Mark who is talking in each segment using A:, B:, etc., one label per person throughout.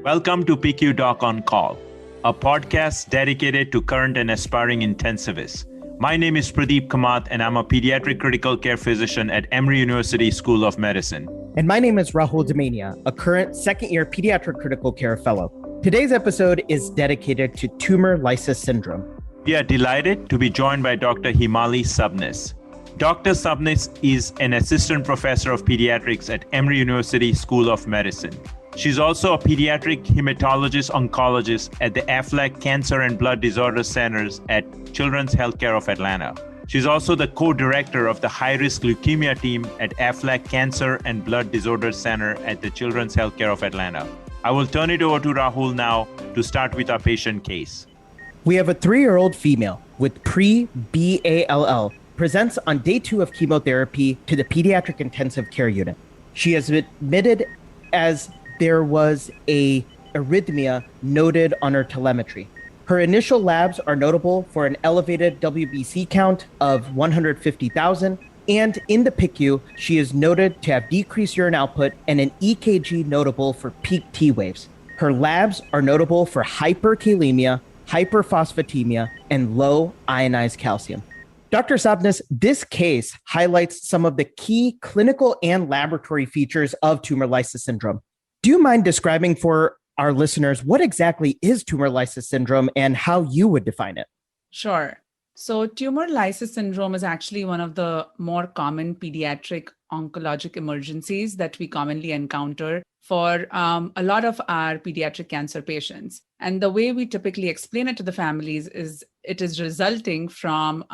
A: Welcome to PQ Doc on Call, a podcast dedicated to current and aspiring intensivists. My name is Pradeep Kamath, and I'm a pediatric critical care physician at Emory University School of Medicine.
B: And my name is Rahul Damania, a current second-year pediatric critical care fellow. Today's episode is dedicated to tumor lysis syndrome.
A: We are delighted to be joined by Dr. Himali Subnis. Dr. Subnis is an assistant professor of pediatrics at Emory University School of Medicine. She's also a pediatric hematologist oncologist at the Aflac Cancer and Blood Disorder Centers at Children's Healthcare of Atlanta. She's also the co-director of the high-risk leukemia team at Aflac Cancer and Blood Disorder Center at the Children's Healthcare of Atlanta. I will turn it over to Rahul now to start with our patient case.
B: We have a 3-year-old female with pre-BALL presents on day 2 of chemotherapy to the pediatric intensive care unit. She is admitted as there was a arrhythmia noted on her telemetry. Her initial labs are notable for an elevated WBC count of 150,000, and in the PICU, she is noted to have decreased urine output and an EKG notable for peak T waves. Her labs are notable for hyperkalemia, hyperphosphatemia, and low ionized calcium. Dr. Subnis, this case highlights some of the key clinical and laboratory features of tumor lysis syndrome. Do you mind describing for our listeners what exactly is tumor lysis syndrome and how you would define it?
C: Sure. So tumor lysis syndrome is actually one of the more common pediatric oncologic emergencies that we commonly encounter for a lot of our pediatric cancer patients. And the way we typically explain it to the families is it is resulting from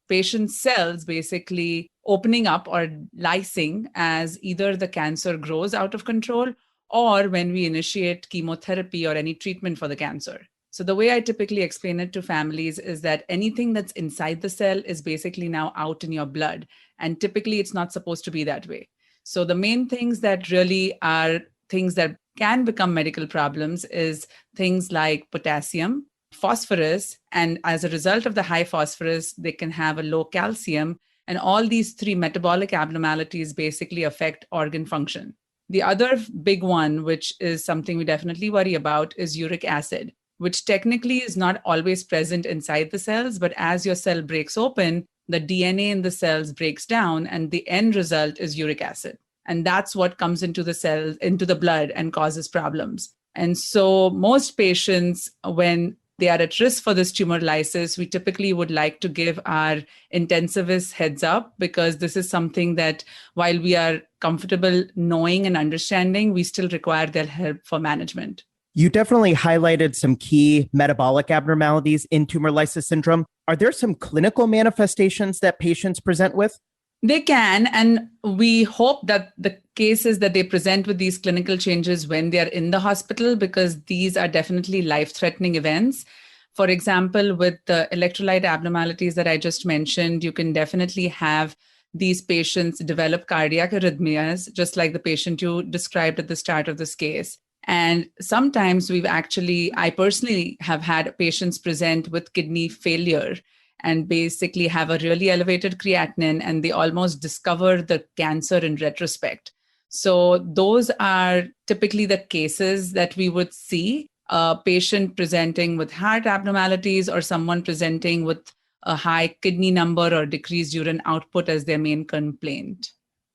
C: patient cells basically opening up or lysing as either the cancer grows out of control or when we initiate chemotherapy or any treatment for the cancer. So the way I typically explain it to families is that anything that's inside the cell is basically now out in your blood. And typically it's not supposed to be that way. So the main things that really are things that can become medical problems is things like potassium, phosphorus, and as a result of the high phosphorus, they can have a low calcium. And all these 3 metabolic abnormalities basically affect organ function. The other big one, which is something we definitely worry about, is uric acid, which technically is not always present inside the cells, but as your cell breaks open, the DNA in the cells breaks down, and the end result is uric acid. And that's what comes into the cells, into the blood, and causes problems. And so most patients, when they are at risk for this tumor lysis, we typically would like to give our intensivists heads up, because this is something that while we are comfortable knowing and understanding, we still require their help for management.
B: You definitely highlighted some key metabolic abnormalities in tumor lysis syndrome. Are there some clinical manifestations that patients present with?
C: They can, and we hope that the cases that they present with these clinical changes when they are in the hospital, because these are definitely life-threatening events. For example, with the electrolyte abnormalities that I just mentioned, you can definitely have these patients develop cardiac arrhythmias, just like the patient you described at the start of this case. And sometimes I personally have had patients present with kidney failure and basically have a really elevated creatinine, and they almost discover the cancer in retrospect. So those are typically the cases that we would see, a patient presenting with heart abnormalities or someone presenting with a high kidney number or decreased urine output as their main complaint.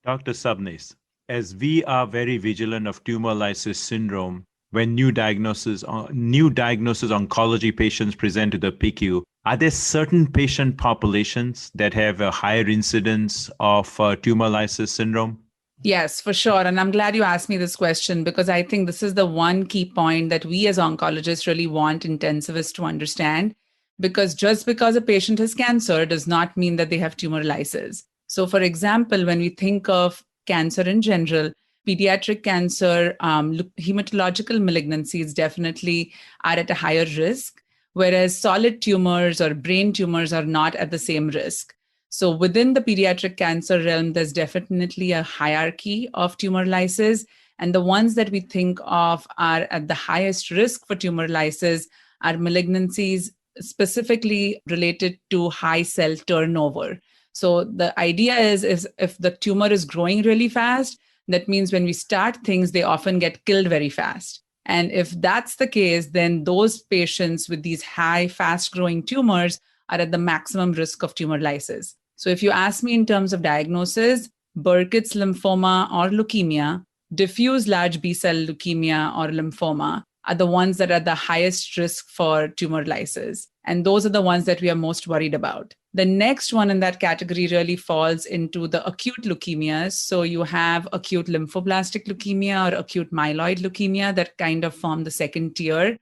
A: Dr. Subnis, as we are very vigilant of tumor lysis syndrome, when new diagnosis oncology patients present to the PICU, are there certain patient populations that have a higher incidence of tumor lysis syndrome?
C: Yes, for sure. And I'm glad you asked me this question, because I think this is the one key point that we as oncologists really want intensivists to understand, because just because a patient has cancer does not mean that they have tumor lysis. So for example, when we think of cancer in general, pediatric cancer, hematological malignancies definitely are at a higher risk, whereas solid tumors or brain tumors are not at the same risk. So within the pediatric cancer realm, there's definitely a hierarchy of tumor lysis. And the ones that we think of are at the highest risk for tumor lysis are malignancies specifically related to high cell turnover. So the idea is if the tumor is growing really fast, that means when we start things, they often get killed very fast. And if that's the case, then those patients with these high, fast-growing tumors are at the maximum risk of tumor lysis. So if you ask me in terms of diagnosis, Burkitt's lymphoma or leukemia, diffuse large B-cell leukemia or lymphoma are the ones that are the highest risk for tumor lysis. And those are the ones that we are most worried about. The next one in that category really falls into the acute leukemias. So you have acute lymphoblastic leukemia or acute myeloid leukemia that kind of form the second tier.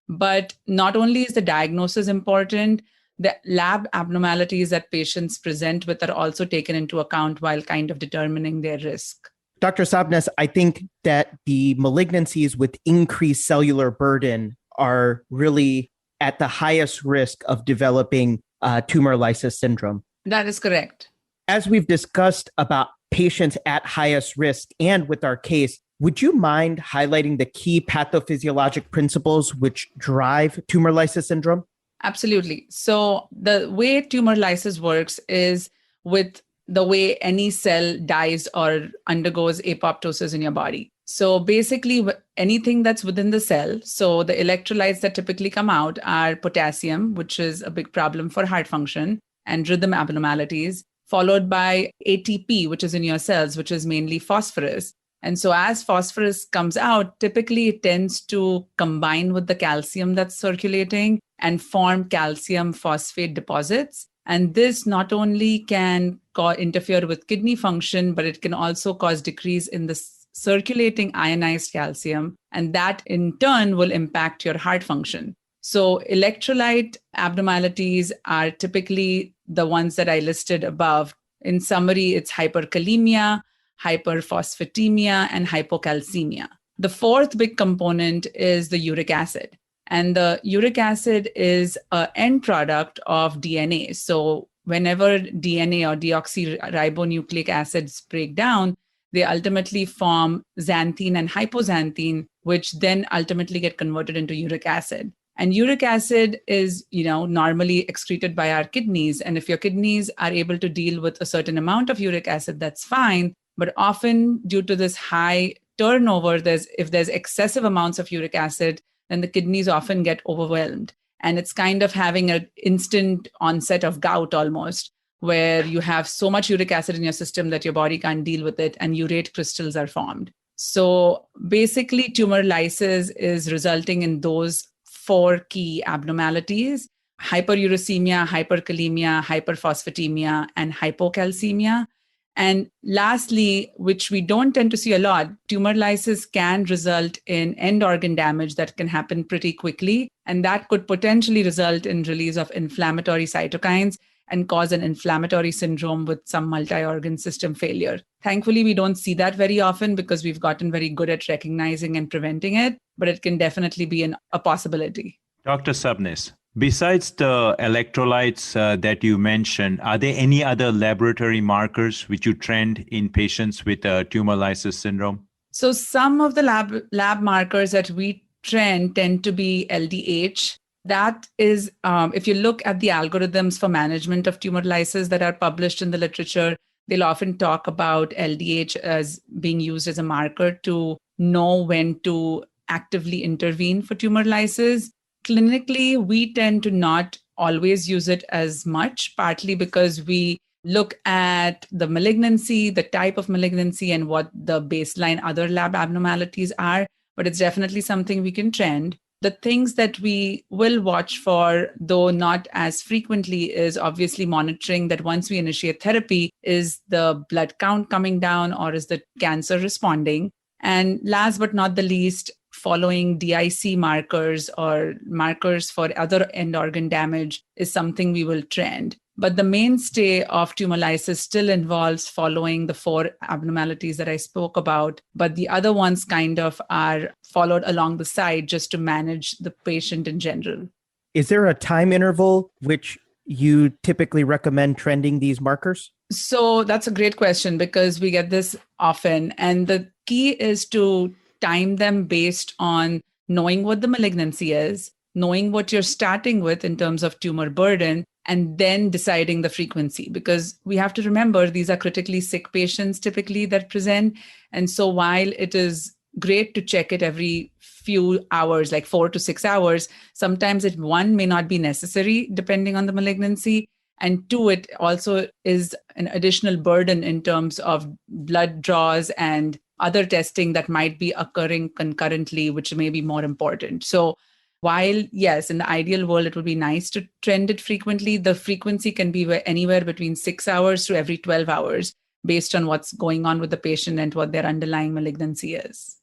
C: But not only is the diagnosis important, the lab abnormalities that patients present with are also taken into account while kind of determining their risk.
B: Dr. Sabnis, I think that the malignancies with increased cellular burden are really at the highest risk of developing tumor lysis syndrome.
C: That is correct.
B: As we've discussed about patients at highest risk and with our case, would you mind highlighting the key pathophysiologic principles which drive tumor lysis syndrome?
C: Absolutely. So the way tumor lysis works is with the way any cell dies or undergoes apoptosis in your body. So basically anything that's within the cell, so the electrolytes that typically come out are potassium, which is a big problem for heart function and rhythm abnormalities, followed by ATP, which is in your cells, which is mainly phosphorus. And so as phosphorus comes out, typically it tends to combine with the calcium that's circulating and form calcium phosphate deposits. And this not only can interfere with kidney function, but it can also cause decrease in the circulating ionized calcium. And that in turn will impact your heart function. So electrolyte abnormalities are typically the ones that I listed above. In summary, it's hyperkalemia, hyperphosphatemia, and hypocalcemia. The fourth big component is the uric acid. And the uric acid is an end product of DNA. So whenever DNA or deoxyribonucleic acids break down, they ultimately form xanthine and hypoxanthine, which then ultimately get converted into uric acid. And uric acid is, normally excreted by our kidneys. And if your kidneys are able to deal with a certain amount of uric acid, that's fine. But often due to this high turnover, if there's excessive amounts of uric acid, then the kidneys often get overwhelmed. And it's kind of having an instant onset of gout almost, where you have so much uric acid in your system that your body can't deal with it and urate crystals are formed. So basically, tumor lysis is resulting in those four key abnormalities: hyperuricemia, hyperkalemia, hyperphosphatemia, and hypocalcemia. And lastly, which we don't tend to see a lot, tumor lysis can result in end organ damage that can happen pretty quickly. And that could potentially result in release of inflammatory cytokines and cause an inflammatory syndrome with some multi-organ system failure. Thankfully, we don't see that very often because we've gotten very good at recognizing and preventing it, but it can definitely be a possibility.
A: Dr. Sabnis, besides the electrolytes that you mentioned, are there any other laboratory markers which you trend in patients with tumor lysis syndrome?
C: So some of the lab markers that we trend tend to be LDH. That is, if you look at the algorithms for management of tumor lysis that are published in the literature, they'll often talk about LDH as being used as a marker to know when to actively intervene for tumor lysis. Clinically, we tend to not always use it as much, partly because we look at the malignancy, the type of malignancy, and what the baseline other lab abnormalities are. But it's definitely something we can trend. The things that we will watch for, though not as frequently, is obviously monitoring that once we initiate therapy, is the blood count coming down or is the cancer responding? And last but not the least, following DIC markers or markers for other end organ damage is something we will trend. But the mainstay of tumor lysis still involves following the four abnormalities that I spoke about, but the other ones kind of are followed along the side just to manage the patient in general.
B: Is there a time interval which you typically recommend trending these markers?
C: So that's a great question because we get this often. And the key is to time them based on knowing what the malignancy is, knowing what you're starting with in terms of tumor burden, and then deciding the frequency. Because we have to remember these are critically sick patients typically that present. And so while it is great to check it every few hours, like 4 to 6 hours. Sometimes one may not be necessary depending on the malignancy. And two, it also is an additional burden in terms of blood draws and other testing that might be occurring concurrently, which may be more important. So while, yes, in the ideal world, it would be nice to trend it frequently, the frequency can be anywhere between 6 hours to every 12 hours based on what's going on with the patient and what their underlying malignancy is.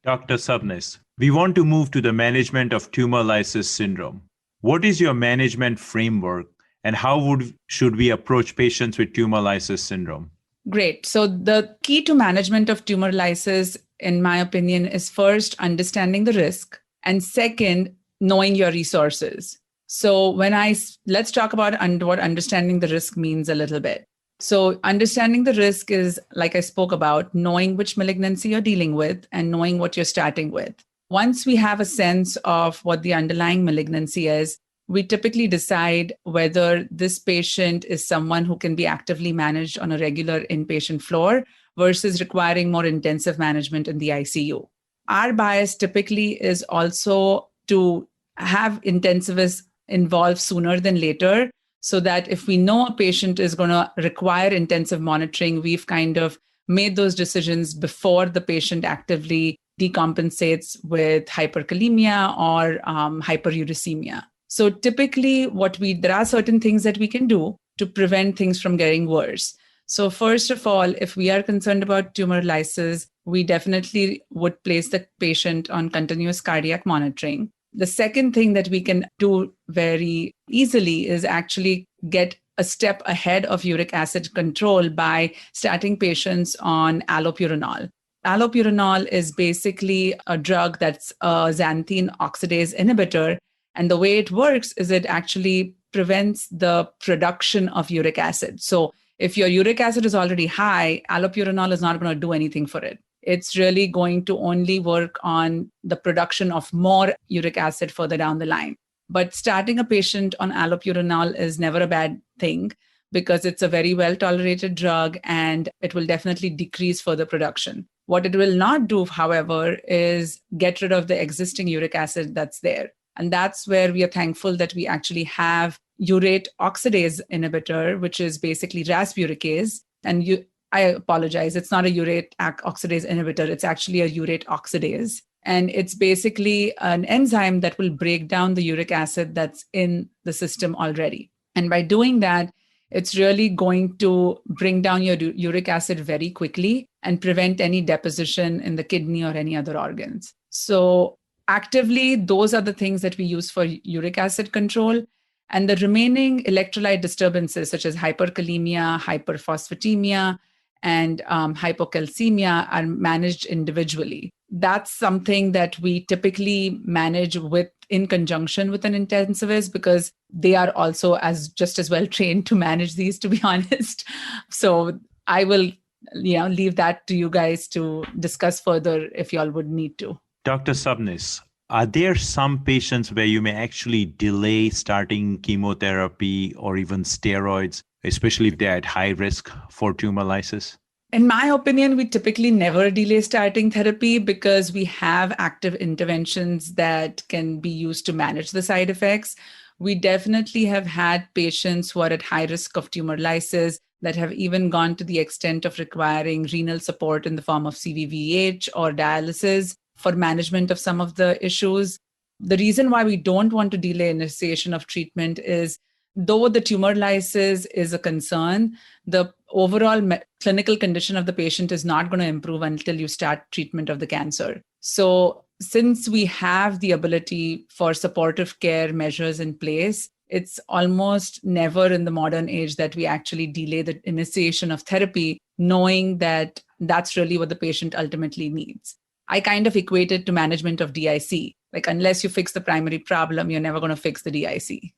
A: Dr. Subnis, we want to move to the management of tumor lysis syndrome. What is your management framework and how should we approach patients with tumor lysis syndrome?
C: Great. So the key to management of tumor lysis, in my opinion, is first understanding the risk, and second, knowing your resources. So let's talk about what understanding the risk means a little bit. So understanding the risk is, like I spoke about, knowing which malignancy you're dealing with and knowing what you're starting with. Once we have a sense of what the underlying malignancy is, we typically decide whether this patient is someone who can be actively managed on a regular inpatient floor versus requiring more intensive management in the ICU. Our bias typically is also to have intensivists involved sooner than later, so that if we know a patient is going to require intensive monitoring, we've kind of made those decisions before the patient actively decompensates with hyperkalemia or hyperuricemia. So typically there are certain things that we can do to prevent things from getting worse. So first of all, if we are concerned about tumor lysis, we definitely would place the patient on continuous cardiac monitoring. The second thing that we can do very easily is actually get a step ahead of uric acid control by starting patients on allopurinol. Allopurinol is basically a drug that's a xanthine oxidase inhibitor. And the way it works is it actually prevents the production of uric acid. So if your uric acid is already high, allopurinol is not going to do anything for it. It's really going to only work on the production of more uric acid further down the line. But starting a patient on allopurinol is never a bad thing because it's a very well-tolerated drug and it will definitely decrease further production. What it will not do, however, is get rid of the existing uric acid that's there. And that's where we are thankful that we actually have urate oxidase inhibitor, which is basically rasburicase. And I apologize, it's not a urate oxidase inhibitor, it's actually a urate oxidase. And it's basically an enzyme that will break down the uric acid that's in the system already. And by doing that, it's really going to bring down your uric acid very quickly and prevent any deposition in the kidney or any other organs. So actively, those are the things that we use for uric acid control. And the remaining electrolyte disturbances, such as hyperkalemia, hyperphosphatemia, and hypocalcemia, are managed individually. That's something that we typically manage in conjunction with an intensivist because they are also just as well trained to manage these, to be honest. So I will leave that to you guys to discuss further if y'all would need to.
A: Dr. Subnis, are there some patients where you may actually delay starting chemotherapy or even steroids, especially if they're at high risk for tumor lysis?
C: In my opinion, we typically never delay starting therapy because we have active interventions that can be used to manage the side effects. We definitely have had patients who are at high risk of tumor lysis that have even gone to the extent of requiring renal support in the form of CVVH or dialysis for management of some of the issues. The reason why we don't want to delay initiation of treatment is, though the tumor lysis is a concern, the overall clinical condition of the patient is not going to improve until you start treatment of the cancer. So since we have the ability for supportive care measures in place, it's almost never in the modern age that we actually delay the initiation of therapy, knowing that that's really what the patient ultimately needs. I kind of equate it to management of DIC. Like, unless you fix the primary problem, you're never going to fix the DIC.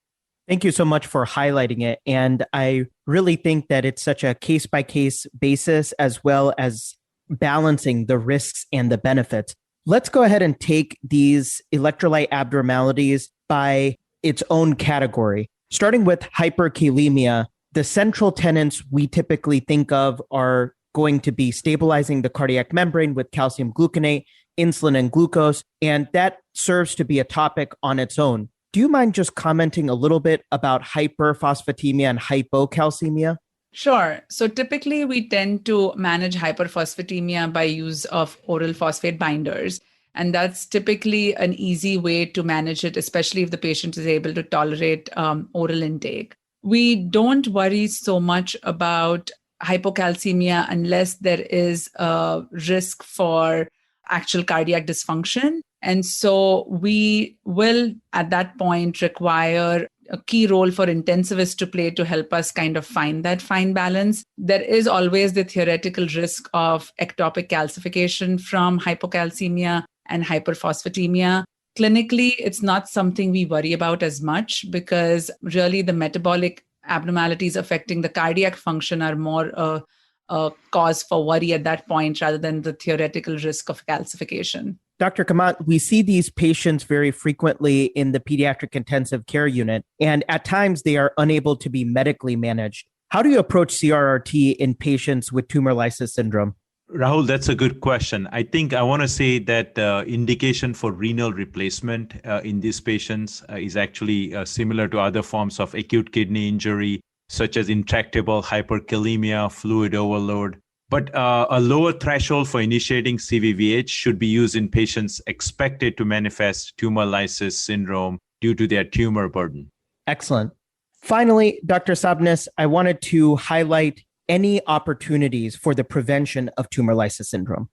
B: Thank you so much for highlighting it. And I really think that it's such a case-by-case basis, as well as balancing the risks and the benefits. Let's go ahead and take these electrolyte abnormalities by its own category. Starting with hyperkalemia, the central tenets we typically think of are going to be stabilizing the cardiac membrane with calcium gluconate insulin and glucose, and that serves to be a topic on its own. Do you mind just commenting a little bit about hyperphosphatemia and hypocalcemia?
C: Sure. So typically we tend to manage hyperphosphatemia by use of oral phosphate binders. And that's typically an easy way to manage it, especially if the patient is able to tolerate oral intake. We don't worry so much about hypocalcemia unless there is a risk for actual cardiac dysfunction. And so we will, at that point, require a key role for intensivists to play to help us kind of find that fine balance. There is always the theoretical risk of ectopic calcification from hypocalcemia and hyperphosphatemia. Clinically, it's not something we worry about as much because really the metabolic abnormalities affecting the cardiac function are more a cause for worry at that point rather than the theoretical risk of calcification.
B: Dr. Kamat, we see these patients very frequently in the pediatric intensive care unit, and at times they are unable to be medically managed. How do you approach CRRT in patients with tumor lysis syndrome?
A: Rahul, that's a good question. I think I want to say that the indication for renal replacement in these patients is actually similar to other forms of acute kidney injury, such as intractable hyperkalemia, fluid overload. But a lower threshold for initiating CVVH should be used in patients expected to manifest tumor lysis syndrome due to their tumor burden.
B: Excellent. Finally, Dr. Sabnis, I wanted to highlight any opportunities for the prevention of tumor lysis syndrome.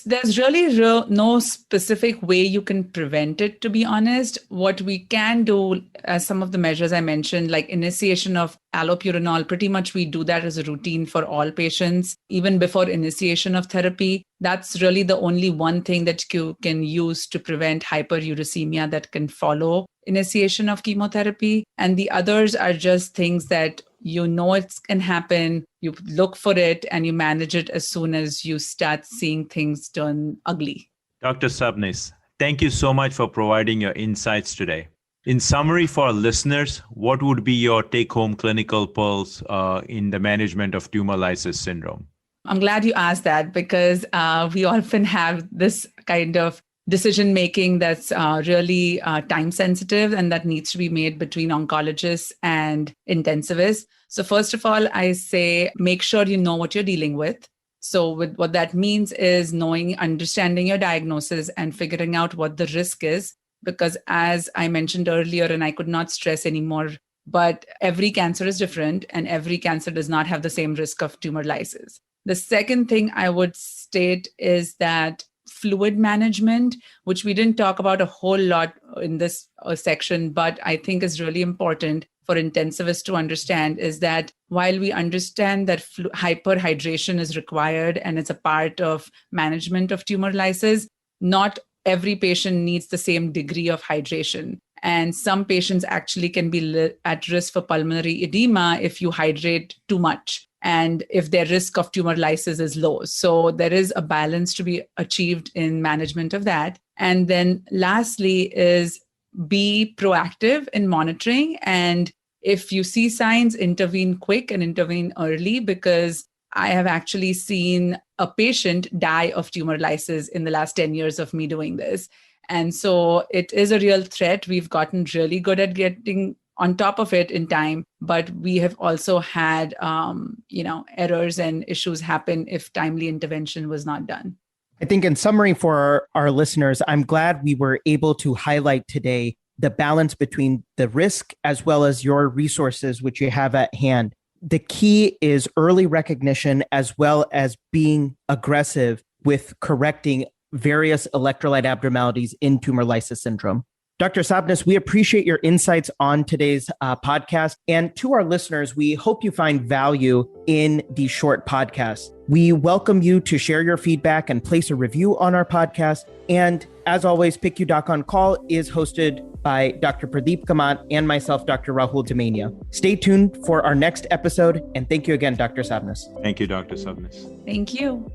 C: There's really no specific way you can prevent it, to be honest. What we can do, as some of the measures I mentioned, like initiation of allopurinol, pretty much we do that as a routine for all patients, even before initiation of therapy. That's really the only one thing that you can use to prevent hyperuricemia that can follow initiation of chemotherapy. And the others are just things that you know it can happen, you look for it, and you manage it as soon as you start seeing things turn ugly.
A: Dr. Sabnis, thank you so much for providing your insights today. In summary for our listeners, what would be your take-home clinical pearls in the management of tumor lysis syndrome?
C: I'm glad you asked that because we often have this kind of decision-making that's really time-sensitive and that needs to be made between oncologists and intensivists. So first of all, I say make sure you know what you're dealing with. So what that means is understanding your diagnosis and figuring out what the risk is. Because as I mentioned earlier, and I could not stress anymore, but every cancer is different and every cancer does not have the same risk of tumor lysis. The second thing I would state is that fluid management, which we didn't talk about a whole lot in this section, but I think is really important for intensivists to understand, is that while we understand that hyperhydration is required and it's a part of management of tumor lysis, not every patient needs the same degree of hydration. And some patients actually can be at risk for pulmonary edema if you hydrate too much and if their risk of tumor lysis is low. So there is a balance to be achieved in management of that. And then lastly is be proactive in monitoring. And if you see signs, intervene quick and intervene early, because I have actually seen a patient die of tumor lysis in the last 10 years of me doing this. And so it is a real threat. We've gotten really good at getting on top of it in time, but we have also had, errors and issues happen if timely intervention was not done.
B: I think in summary for our listeners, I'm glad we were able to highlight today the balance between the risk as well as your resources, which you have at hand. The key is early recognition as well as being aggressive with correcting various electrolyte abnormalities in tumor lysis syndrome. Dr. Sabnis, we appreciate your insights on today's podcast. And to our listeners, we hope you find value in these short podcasts. We welcome you to share your feedback and place a review on our podcast. And as always, PICU On Call is hosted by Dr. Pradeep Kamat and myself, Dr. Rahul Damania. Stay tuned for our next episode. And thank you again, Dr. Sabnis.
A: Thank you, Dr. Sabnis.
C: Thank you.